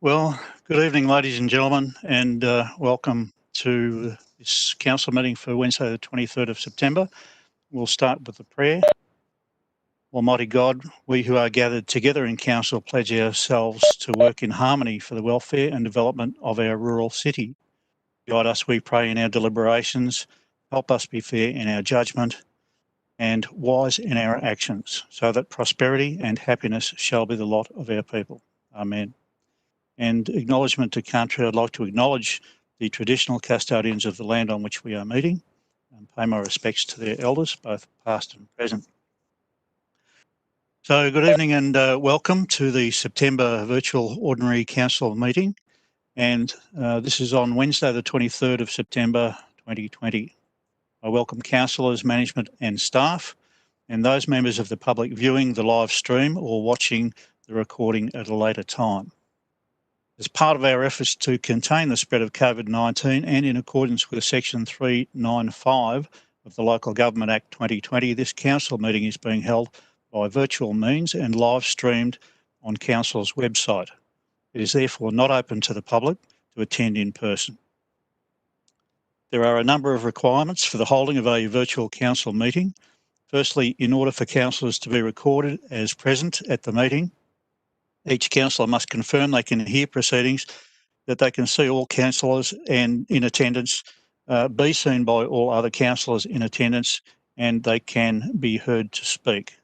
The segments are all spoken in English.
Well, good evening, ladies and gentlemen, and welcome to this council meeting for Wednesday, the 23rd of September. We'll start with a prayer. Almighty God, we who are gathered together in council pledge ourselves to work in harmony for the welfare and development of our rural city. Guide us, we pray, in our deliberations. Help us be fair in our judgment and wise in our actions, so that prosperity and happiness shall be the lot of our people. Amen. And acknowledgement to country, I'd like to acknowledge the traditional custodians of the land on which we are meeting and pay my respects to their elders, both past and present. So good evening and welcome to the September virtual ordinary council meeting. And this is on Wednesday, the 23rd of September, 2020. I welcome councillors, management and staff and those members of the public viewing the live stream or watching the recording at a later time. As part of our efforts to contain the spread of COVID-19 and in accordance with Section 395 of the Local Government Act 2020, this council meeting is being held by virtual means and live streamed on council's website. It is therefore not open to the public to attend in person. There are a number of requirements for the holding of a virtual council meeting. Firstly, in order for councillors to be recorded as present at the meeting, each councillor must confirm they can hear proceedings, that they can see all councillors and in attendance, be seen by all other councillors in attendance, and they can be heard to speak.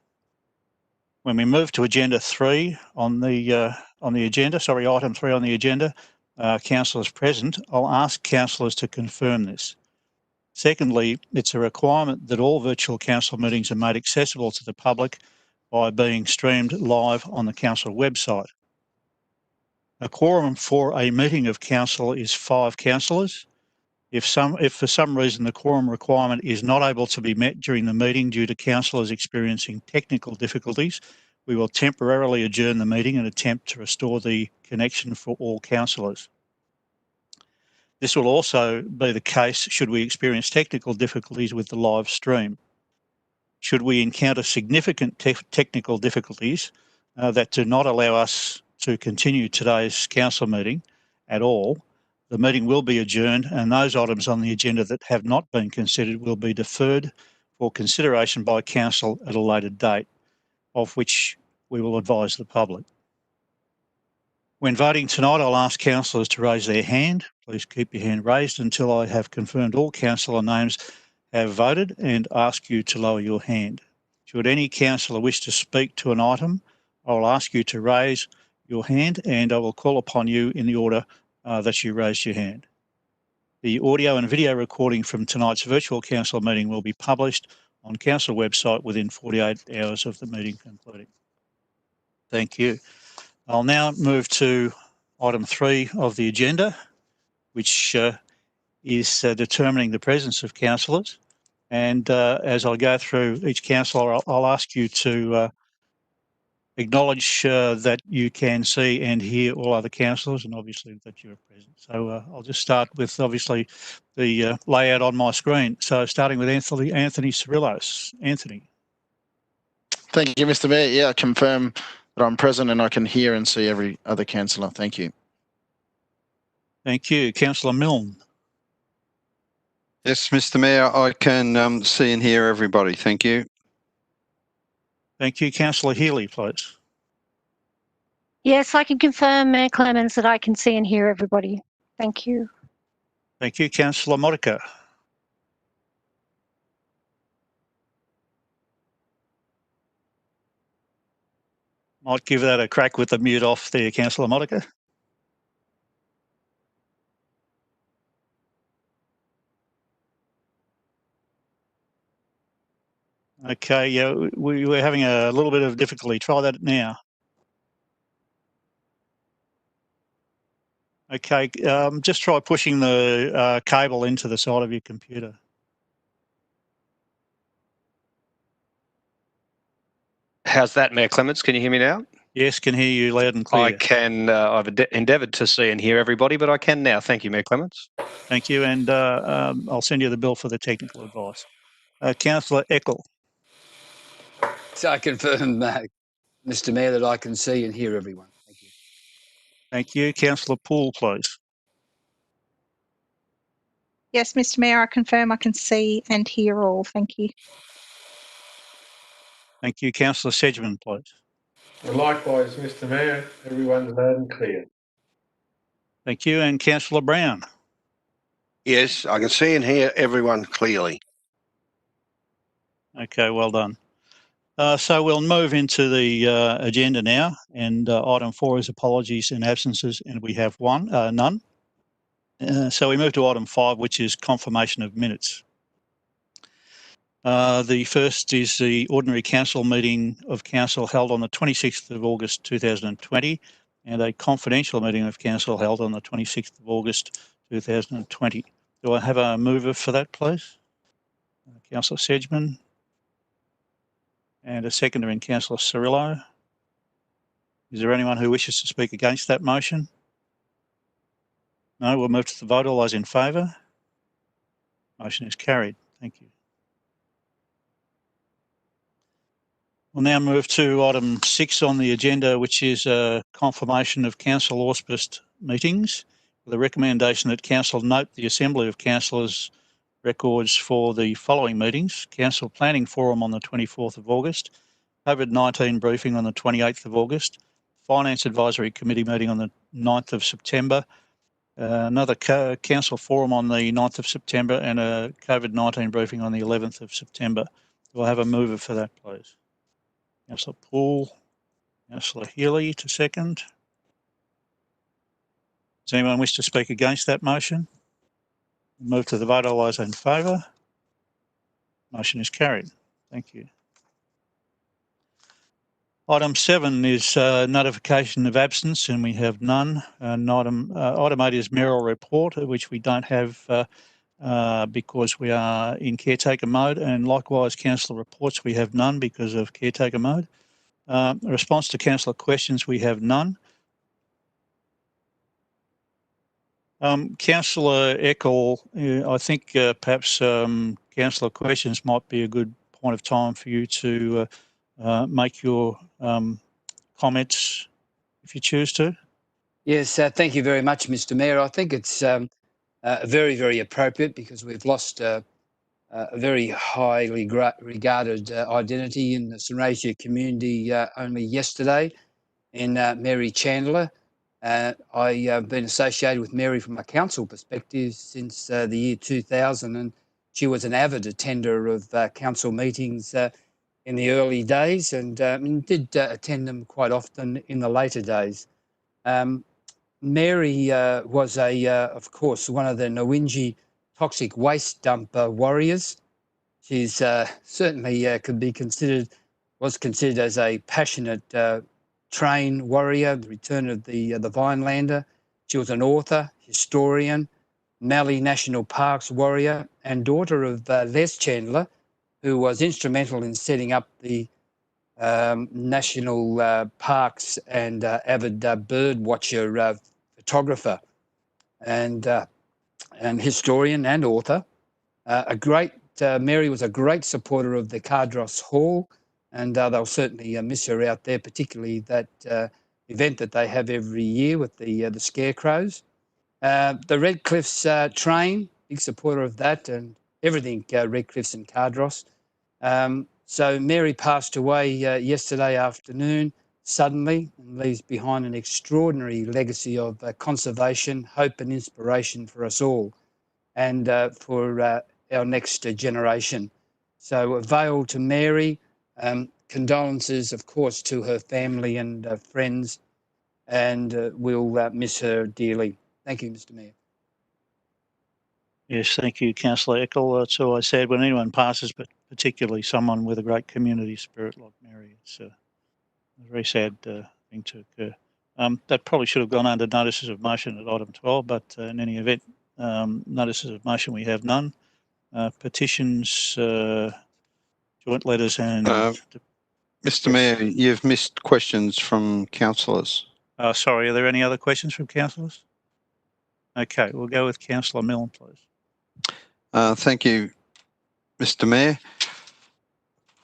When we move to agenda 3 on the agenda, item 3 on the agenda, councillors present, I'll ask councillors to confirm this. Secondly, it's a requirement that all virtual council meetings are made accessible to the public by being streamed live on the council website. A quorum for a meeting of council is 5 councillors. If for some reason the quorum requirement is not able to be met during the meeting due to councillors experiencing technical difficulties, we will temporarily adjourn the meeting and attempt to restore the connection for all councillors. This will also be the case should we experience technical difficulties with the live stream. Should we encounter significant technical difficulties that do not allow us to continue today's council meeting at all, the meeting will be adjourned and those items on the agenda that have not been considered will be deferred for consideration by council at a later date, of which we will advise the public. When voting tonight, I'll ask councillors to raise their hand. Please keep your hand raised until I have confirmed all councillor names have voted and ask you to lower your hand. Should any councillor wish to speak to an item, I will ask you to raise your hand and I will call upon you in the order that you raised your hand. The audio and video recording from tonight's virtual council meeting will be published on council website within 48 hours of the meeting concluding. Thank you. I'll now move to item 3 of the agenda, which is determining the presence of councillors. And as I go through each councillor, I'll ask you to acknowledge that you can see and hear all other councillors and obviously that you're present. So I'll just start with obviously the layout on my screen. So starting with Anthony Cirillos. Anthony. Thank you, Mr. Mayor. Yeah, I confirm that I'm present and I can hear and see every other councillor. Thank you. Thank you. Councillor Milne. Yes, Mr. Mayor, I can see and hear everybody. Thank you. Thank you. Councillor Healy, please. Yes, I can confirm, Mayor Clements, that I can see and hear everybody. Thank you. Thank you. Councillor Modica. Might give that a crack with the mute off there, Councillor Modica. Okay, yeah, we're having a little bit of difficulty. Try that now. Okay, just try pushing the cable into the side of your computer. How's that, Mayor Clements? Can you hear me now? Yes, can hear you loud and clear. I can. I've endeavoured to see and hear everybody, but I can now. Thank you, Mayor Clements. Thank you, and I'll send you the bill for the technical advice. Councillor Eckel. So I confirm, Mr. Mayor, that I can see and hear everyone. Thank you. Thank you. Councillor Poole, please. Yes, Mr Mayor, I confirm I can see and hear all. Thank you. Thank you. Councillor Sedgman, please. And likewise, Mr Mayor, everyone's loud and clear. Thank you. And Councillor Brown. Yes, I can see and hear everyone clearly. Okay, well done. So we'll move into the agenda now, and item 4 is apologies and absences, and we have none. So we move to item 5, which is confirmation of minutes. The first is the ordinary council meeting of council held on the 26th of August 2020, and a confidential meeting of council held on the 26th of August 2020. Do I have a mover for that, please? Councillor Sedgman. And a seconder in Councillor Cirillo. Is there anyone who wishes to speak against that motion? No, we'll move to the vote. All those in favour? Motion is carried. Thank you. We'll now move to item 6 on the agenda, which is confirmation of council auspiced meetings, with a recommendation that council note the Assembly of Councillors records for the following meetings: Council Planning Forum on the 24th of August, COVID-19 briefing on the 28th of August, Finance Advisory Committee meeting on the 9th of September, another council forum on the 9th of September, and a COVID-19 briefing on the 11th of September. We'll have a mover for that, please. Councillor Poole, Councillor Healy to second. Does anyone wish to speak against that motion? We'll move to the vote. All those in favour? Motion is carried. Thank you. Item 7 is notification of absence, and we have none. And item 8 is mayoral report, which we don't have because we are in caretaker mode, and likewise councillor reports we have none because of caretaker mode. Response to councillor questions we have none. Councillor Eckel, I think perhaps councillor questions might be a good point of time for you to make your comments if you choose to. Yes, thank you very much, Mr Mayor. I think it's very, very appropriate because we've lost a very highly regarded identity in the Sunraysia community only yesterday in Mary Chandler. I've been associated with Mary from a council perspective since the year 2000, and she was an avid attender of council meetings in the early days, and did attend them quite often in the later days. Mary was of course, one of the Ngawinji toxic waste dump warriors. She's certainly was considered as a passionate train warrior, the return of the Vinelander. She was an author, historian, Mallee National Parks warrior, and daughter of Les Chandler, who was instrumental in setting up the national parks and avid bird watcher, photographer, and historian and author. Mary was a great supporter of the Cardross Hall, and they'll certainly miss her out there, particularly that event that they have every year with the scarecrows. The Red Cliffs train, big supporter of that and everything Red Cliffs and Cardross. So Mary passed away yesterday afternoon suddenly, and leaves behind an extraordinary legacy of conservation, hope and inspiration for us all, and for our next generation. So a veil to Mary, condolences of course to her family and friends, and we'll miss her dearly. Thank you, Mr Mayor. Yes, thank you, Councillor Eckel. That's all I said. When anyone passes, but particularly someone with a great community spirit like Mary, it's a very sad thing to occur. That probably should have gone under notices of motion at item 12, but in any event, notices of motion we have none. Petitions, joint letters and... Mr Mayor, you've missed questions from councillors. Sorry, are there any other questions from councillors? Okay, we'll go with Councillor Milne, please. Thank you, Mr Mayor.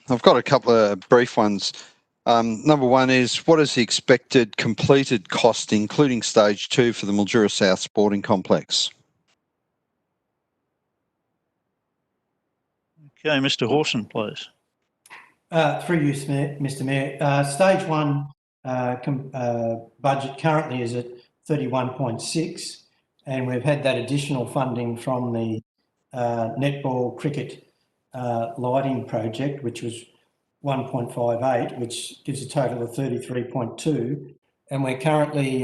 I've got a couple of brief ones. Number one is, what is the expected completed cost, including stage 2, for the Mildura South Sporting Complex? Okay, Mr. Horson, please. Through you, Mr. Mayor. Stage 1 budget currently is at 31.6, and we've had that additional funding from the netball cricket lighting project, which was 1.58, which gives a total of 33.2. And we're currently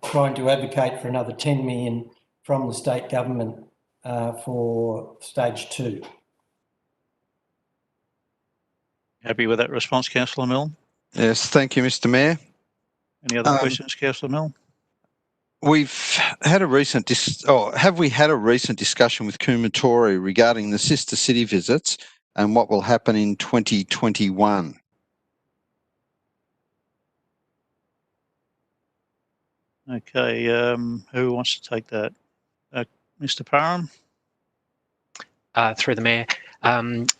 trying to advocate for another 10 million from the state government for stage 2. Happy with that response, Councillor Milne? Yes, thank you, Mr. Mayor. Any other questions, Councillor Milne? We've had a recent have we had a recent discussion with Kumatori regarding the sister city visits and what will happen in 2021? Okay, who wants to take that? Mr. Parham? Through the Mayor.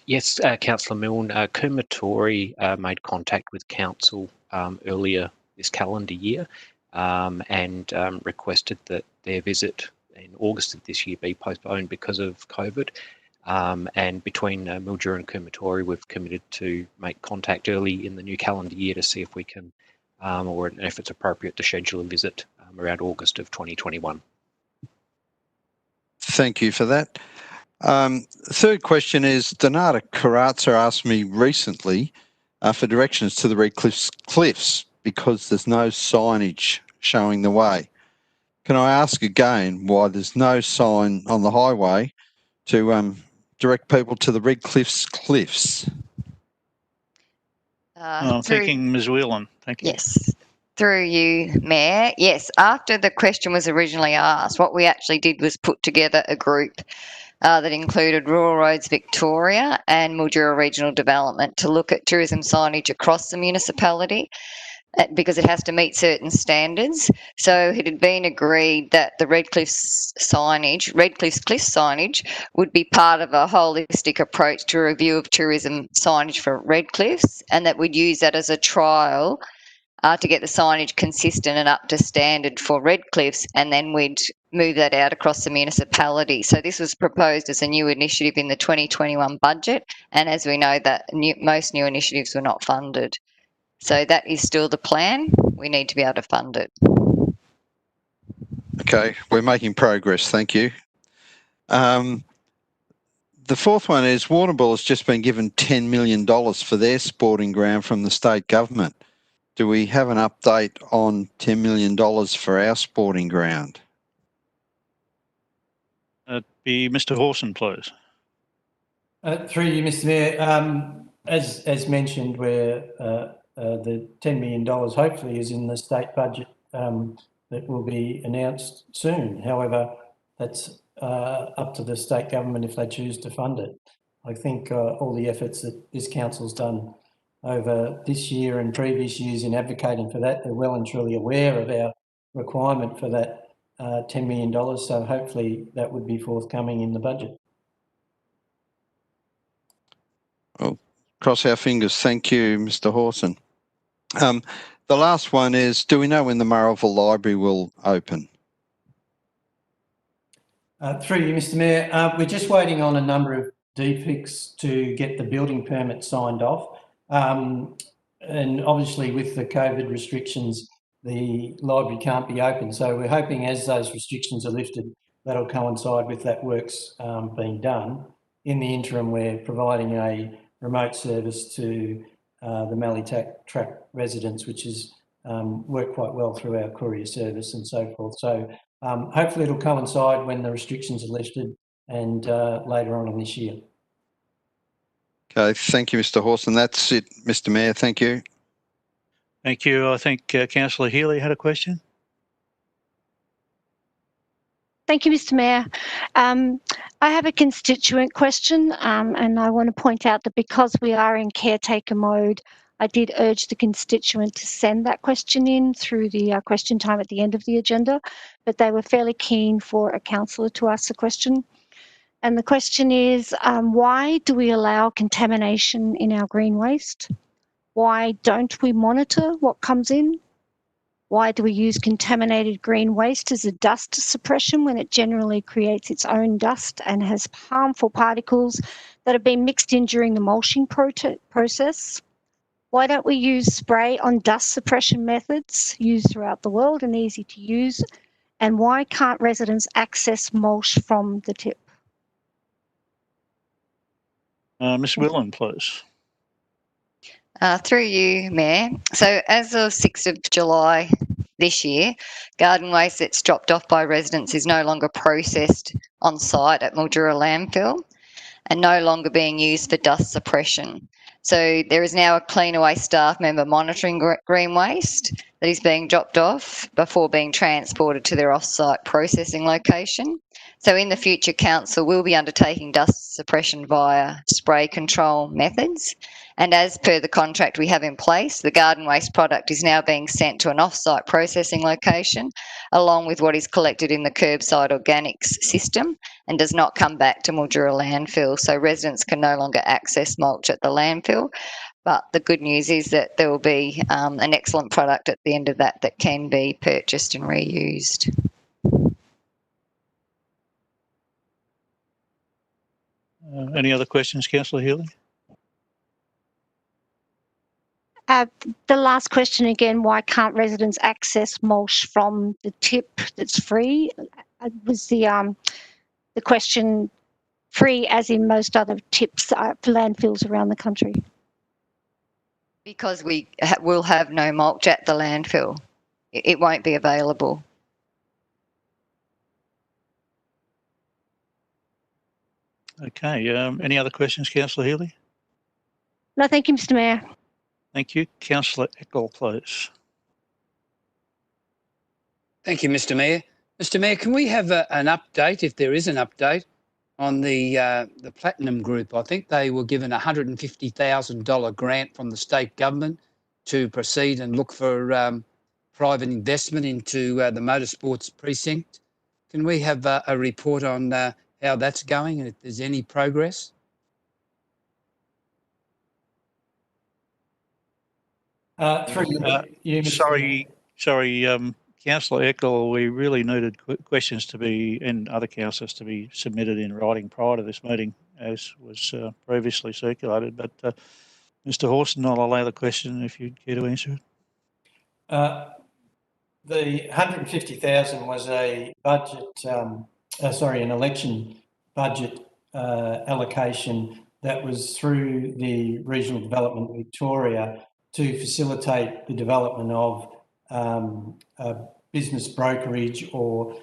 Yes, Councillor Milne, Kumatori made contact with Council earlier this calendar year and requested that their visit in August of this year be postponed because of COVID. And between Mildura and Kumatori, we've committed to make contact early in the new calendar year to see if we can, or if it's appropriate to schedule a visit around August of 2021. Thank you for that. Third question is, Donata Carazza asked me recently for directions to the Redcliffe Cliffs because there's no signage showing the way. Can I ask again why there's no sign on the highway to direct people to the Redcliffe's Cliffs? Thanking Ms. Whelan. Thank you. Yes. Through you, Mayor. Yes, after the question was originally asked, what we actually did was put together a group that included Rural Roads Victoria and Mildura Regional Development to look at tourism signage across the municipality because it has to meet certain standards. So it had been agreed that the Redcliffe's Cliff signage would be part of a holistic approach to a review of tourism signage for Redcliffes, and that we'd use that as a trial to get the signage consistent and up to standard for Redcliffes, and then we'd move that out across the municipality. So this was proposed as a new initiative in the 2021 budget, and as we know, that most new initiatives were not funded. So that is still the plan. We need to be able to fund it. Okay, we're making progress, thank you. The fourth one is, Warrnambool has just been given $10 million for their sporting ground from the state government. Do we have an update on $10 million for our sporting ground? Be Mr. Horson, please. Through you, Mr. Mayor. As mentioned, where the $10 million hopefully is in the state budget that will be announced soon. However, that's up to the state government if they choose to fund it. I think all the efforts that this council's done over this year and previous years in advocating for that, they're well and truly aware of our requirement for that $10 million. So hopefully that would be forthcoming in the budget. Well, cross our fingers. Thank you, Mr. Horson. The last one is, do we know when the Murrelville Library will open? Through you, Mr. Mayor. We're just waiting on a number of DPICs to get the building permit signed off. And obviously with the COVID restrictions, the library can't be open. So we're hoping as those restrictions are lifted, that'll coincide with that work's being done. In the interim, we're providing a remote service to the Mallee-Track residents, which has worked quite well through our courier service and so forth. So hopefully it'll coincide when the restrictions are lifted and later on in this year. Okay, thank you, Mr. Horson. That's it, Mr. Mayor. Thank you. Thank you. I think Councillor Healy had a question. Thank you, Mr. Mayor. I have a constituent question, and I want to point out that because we are in caretaker mode, I did urge the constituent to send that question in through the question time at the end of the agenda, but they were fairly keen for a councillor to ask the question. And the question is, why do we allow contamination in our green waste? Why don't we monitor what comes in? Why do we use contaminated green waste as a dust suppression when it generally creates its own dust and has harmful particles that have been mixed in during the mulching process? Why don't we use spray on dust suppression methods used throughout the world and easy to use? And why can't residents access mulch from the tip? Ms. Whelan, please. Through you, Mayor. So as of 6th of July this year, garden waste that's dropped off by residents is no longer processed on site at Mildura landfill and no longer being used for dust suppression. So there is now a Cleanaway staff member monitoring green waste that is being dropped off before being transported to their off-site processing location. So in the future, council will be undertaking dust suppression via spray control methods. And as per the contract we have in place, the garden waste product is now being sent to an off-site processing location, along with what is collected in the curbside organics system, and does not come back to Mildura landfill. So residents can no longer access mulch at the landfill. But the good news is that there will be an excellent product at the end of that that can be purchased and reused. Any other questions, Councillor Healy? The last question again, why can't residents access mulch from the tip that's free? Was the question free as in most other tips for landfills around the country? Because we will have no mulch at the landfill. It won't be available. Okay. Any other questions, Councillor Healy? No, thank you, Mr. Mayor. Thank you. Councillor Eckel, please. Thank you, Mr. Mayor. Mr. Mayor, can we have an update, if there is an update, on the Platinum Group? I think they were given a $150,000 grant from the state government to proceed and look for private investment into the motorsports precinct. Can we have a report on how that's going and if there's any progress? Through you, Mr. Sorry, Councillor Eckel, we really needed questions to be, and other councillors to be submitted in writing prior to this meeting, as was previously circulated. But Mr. Horson, I'll allow the question if you'd care to answer it. The 150,000 was a budget, an election budget allocation that was through the Regional Development Victoria to facilitate the development of business brokerage or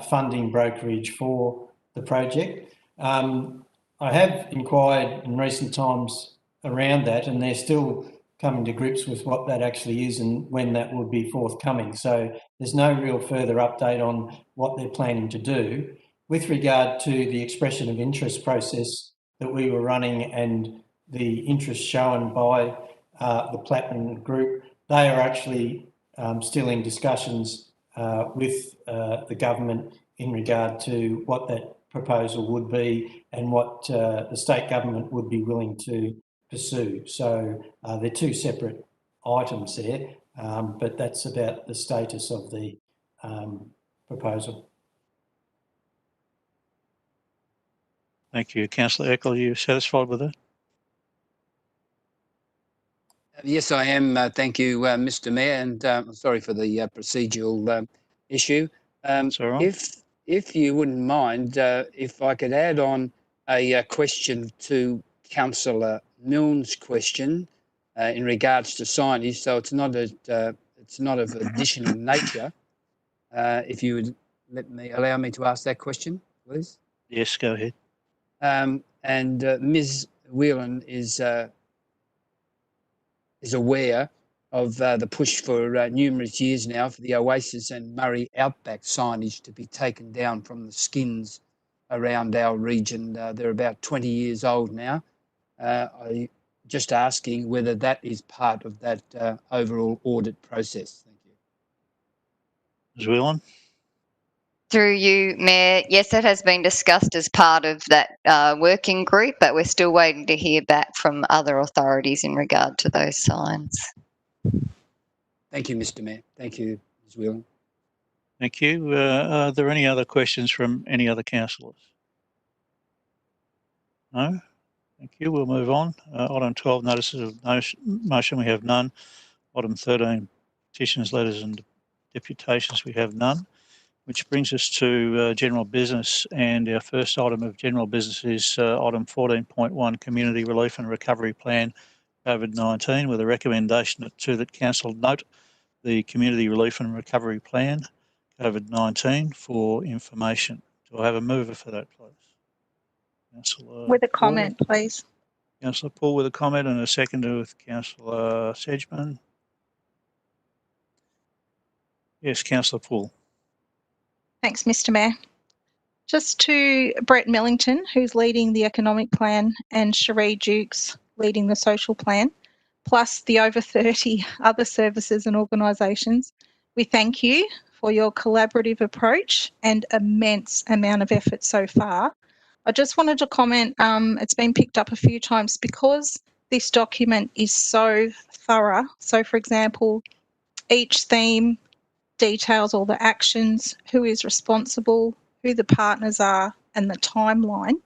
funding brokerage for the project. I have inquired in recent times around that, and they're still coming to grips with what that actually is and when that will be forthcoming. So there's no real further update on what they're planning to do. With regard to the expression of interest process that we were running and the interest shown by the Platinum Group, they are actually still in discussions with the government in regard to what that proposal would be and what the state government would be willing to pursue. So they're two separate items there, but that's about the status of the proposal. Thank you. Councillor Eckel, are you satisfied with that? Yes, I am. Thank you, Mr. Mayor, and I'm sorry for the procedural issue. That's all right. If you wouldn't mind, if I could add on a question to Councillor Milne's question in regards to signage, so it's not of additional nature. If you would allow me to ask that question, please. Yes, go ahead. And Ms. Whelan is aware of the push for numerous years now for the Oasis and Murray Outback signage to be taken down from the skins around our region. They're about 20 years old now. I'm just asking whether that is part of that overall audit process. Thank you. Ms. Whelan? Through you, Mayor, yes, that has been discussed as part of that working group, but we're still waiting to hear back from other authorities in regard to those signs. Thank you, Mr. Mayor. Thank you, Ms. Whelan. Thank you. Are there any other questions from any other councillors? No? Thank you. We'll move on. Item 12, notices of motion, we have none. Item 13, petitions, letters and deputations, we have none. Which brings us to general business, and our first item of general business is item 14.1, Community Relief and Recovery Plan COVID-19, with a recommendation that Council note the Community Relief and Recovery Plan COVID-19 for information. Do I have a mover for that, please? Councillor With a Paul. comment, please. Councillor Paul with a comment, and a seconder with Councillor Sedgman. Yes, Councillor Paul. Thanks, Mr. Mayor. Just to Brett Millington, who's leading the economic plan, and Cherie Dukes leading the social plan, plus the over 30 other services and organisations, we thank you for your collaborative approach and immense amount of effort so far. I just wanted to comment, it's been picked up a few times because this document is so thorough. So, for example, each theme details all the actions, who is responsible, who the partners are, and the timeline.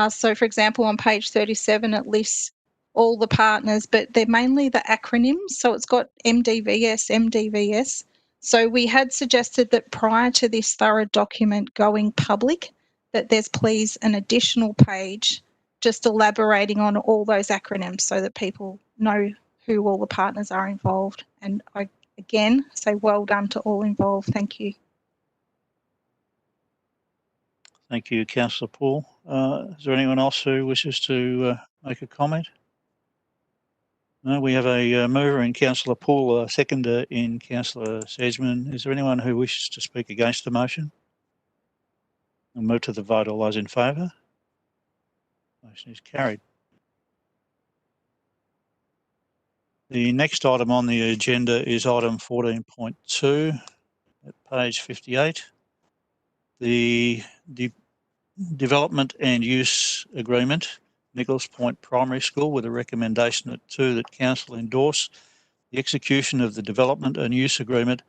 So, for example, on page 37, it lists all the partners, but they're mainly the acronyms. So it's got MDVS, MDVS. So we had suggested that prior to this thorough document going public, that there's please an additional page just elaborating on all those acronyms so that people know who all the partners are involved. And I again say well done to all involved. Thank you. Thank you, Councillor Paul. Is there anyone else who wishes to make a comment? No, we have a mover in Councillor Paul, a seconder in Councillor Sedgman. Is there anyone who wishes to speak against the motion? We'll move to the vote. All those in favour? Motion is carried. The next item on the agenda is item 14.2 at page 58. The Development and Use Agreement, Nicholas Point Primary School, with a recommendation that Council endorse the execution of the Development and Use Agreement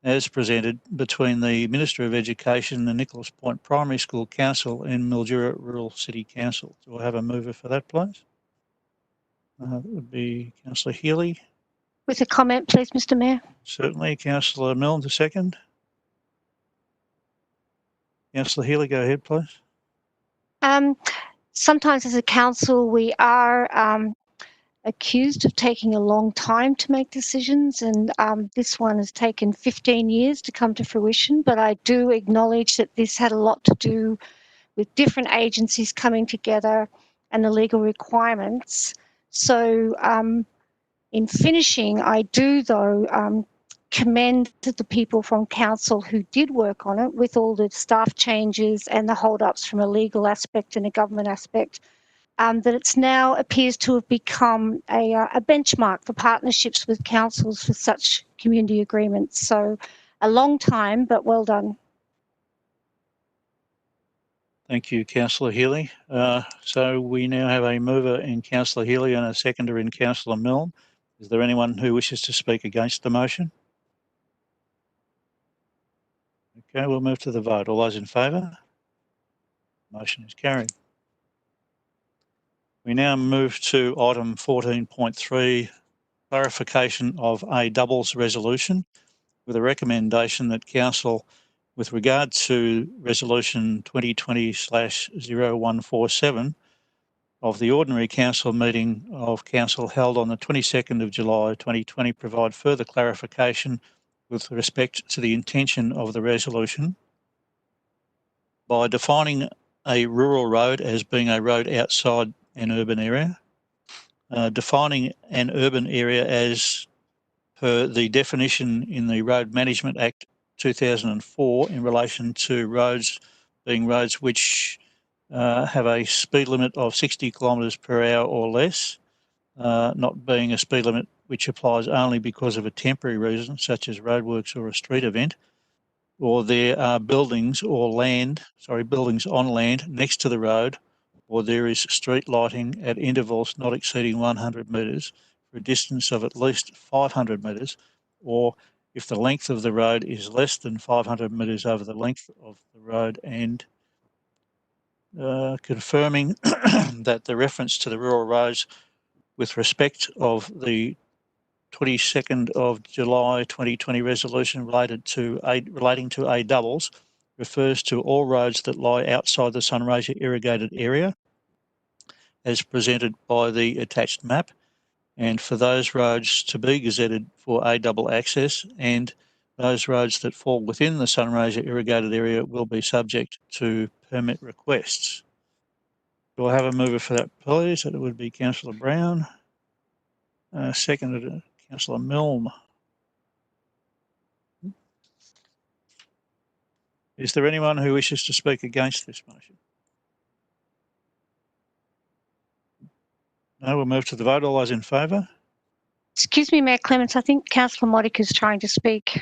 as presented between the Minister of Education, the Nicholas Point Primary School Council and Mildura Rural City Council. Do I have a mover for that, please? That would be Councillor Healy. With a comment, please, Mr. Mayor. Certainly. Councillor Milne, the second. Councillor Healy, go ahead, please. Sometimes as a council, we are accused of taking a long time to make decisions, and this one has taken 15 years to come to fruition, but I do acknowledge that this had a lot to do with different agencies coming together and the legal requirements. So in finishing, I do, though, commend the people from council who did work on it with all the staff changes and the hold-ups from a legal aspect and a government aspect, that it's now appears to have become a benchmark for partnerships with councils for such community agreements. So a long time, but well done. Thank you, Councillor Healy. So we now have a mover in Councillor Healy and a seconder in Councillor Milne. Is there anyone who wishes to speak against the motion? Okay, we'll move to the vote. All those in favour? Motion is carried. We now move to item 14.3, clarification of a doubles resolution, with a recommendation that Council, with regard to Resolution 2020/0147 of the Ordinary Council meeting of Council held on the 22nd of July 2020, provide further clarification with respect to the intention of the resolution by defining a rural road as being a road outside an urban area, defining an urban area as per the definition in the Road Management Act 2004 in relation to roads being roads which have a speed limit of 60 kilometres per hour or less, not being a speed limit which applies only because of a temporary reason, such as roadworks or a street event, or there are buildings on land next to the road, or there is street lighting at intervals not exceeding 100 metres for a distance of at least 500 metres, or if the length of the road is less than 500 metres over the length of the road, and confirming that the reference to the rural roads with respect of the 22nd of July 2020 resolution relating to A doubles refers to all roads that lie outside the Sunraysia irrigated area as presented by the attached map, and for those roads to be gazetted for A double access, and those roads that fall within the Sunraysia irrigated area will be subject to permit requests. Do I have a mover for that, please? That would be Councillor Brown. Seconded Councillor Milne. Is there anyone who wishes to speak against this motion? No, we'll move to the vote. All those in favour? Excuse me, Mayor Clements, I think Councillor Modica is trying to speak.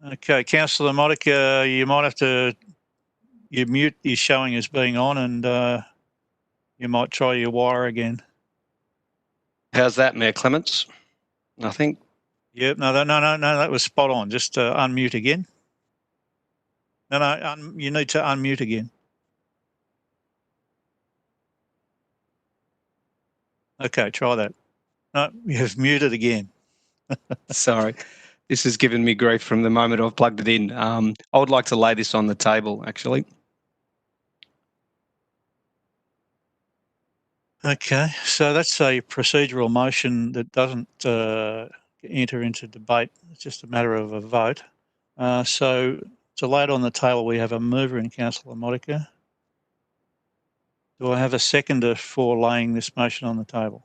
Okay, Councillor Modica, you might have to, your mute is showing as being on, and you might try your wire again. How's that, Mayor Clements? Nothing? Yep, no, that was spot on. Just unmute again. No, you need to unmute again. Okay, try that. No, you've muted again. Sorry. This has given me grief from the moment I've plugged it in. I would like to lay this on the table, actually. Okay, so that's a procedural motion that doesn't enter into debate. It's just a matter of a vote. So to lay it on the table, we have a mover in Councillor Modica. Do I have a seconder for laying this motion on the table?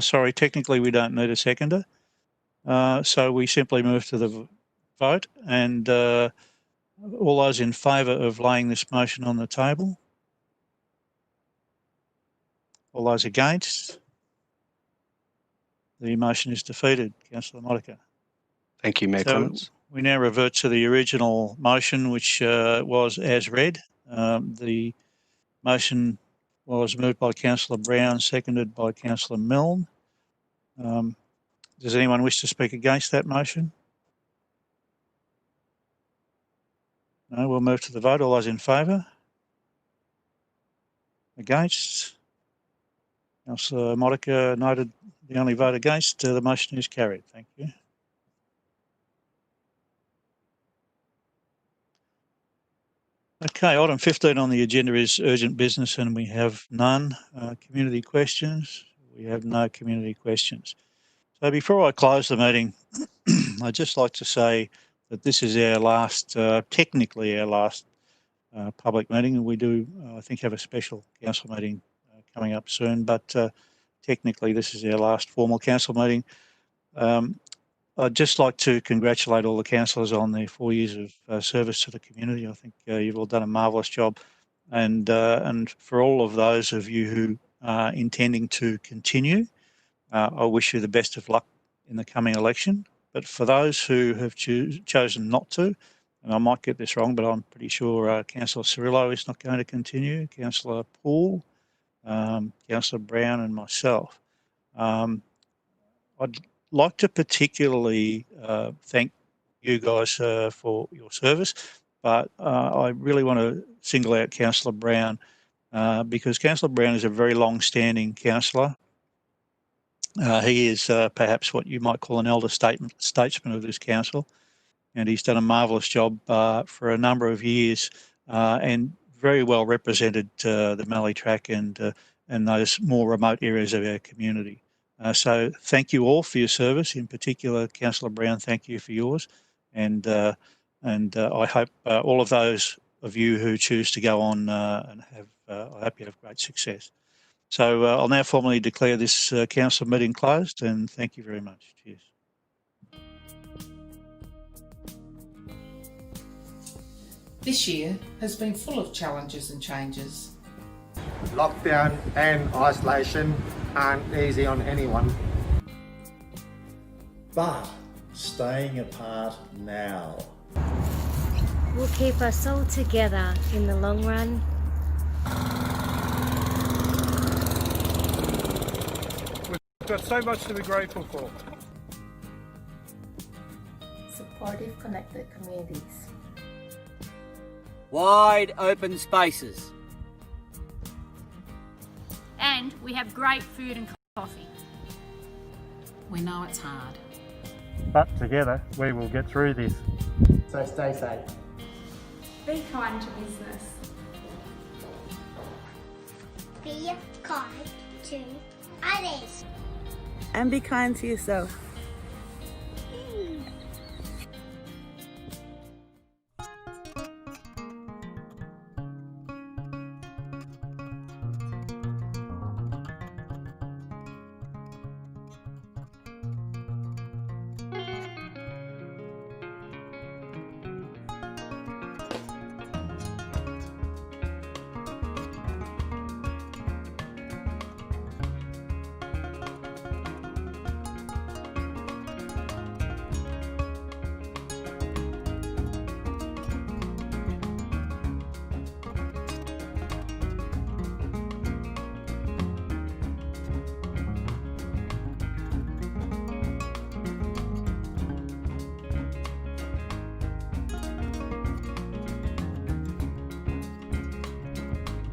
Sorry, technically we don't need a seconder. So we simply move to the vote, and all those in favour of laying this motion on the table? All those against? The motion is defeated. Councillor Modica. Thank you, Mayor Clements. We now revert to the original motion, which was as read. The motion was moved by Councillor Brown, seconded by Councillor Milne. Does anyone wish to speak against that motion? No, we'll move to the vote. All those in favour? Against? Councillor Modica noted the only vote against. The motion is carried. Thank you. Okay, item 15 on the agenda is urgent business, and we have none. Community questions? We have no community questions. So before I close the meeting, I'd just like to say that this is our last, technically our last public meeting. We do, I think, have a special council meeting coming up soon, but technically this is our last formal council meeting. I'd just like to congratulate all the councillors on their 4 years of service to the community. I think you've all done a marvellous job, and for all of those of you who are intending to continue, I wish you the best of luck in the coming election. But for those who have chosen not to, and I might get this wrong, but I'm pretty sure Councillor Cirillo is not going to continue, Councillor Poole, Councillor Brown and myself. I'd like to particularly thank you guys for your service, but I really want to single out Councillor Brown because Councillor Brown is a very long-standing councillor. He is perhaps what you might call an elder statesman of this council, and he's done a marvellous job for a number of years and very well represented the Mallee Track and those more remote areas of our community. So thank you all for your service. In particular, Councillor Brown, thank you for yours, and I hope all of those of you who choose to go on and have, I hope you have great success. So I'll now formally declare this council meeting closed, and thank you very much. Cheers. This year has been full of challenges and changes. Lockdown and isolation aren't easy on anyone. But staying apart now will keep us all together in the long run. We've got so much to be grateful for. Supportive, connected communities. Wide open spaces. And we have great food and coffee. We know it's hard. But together, we will get through this. So stay safe. Be kind to business. Be kind to others. And be kind to yourself.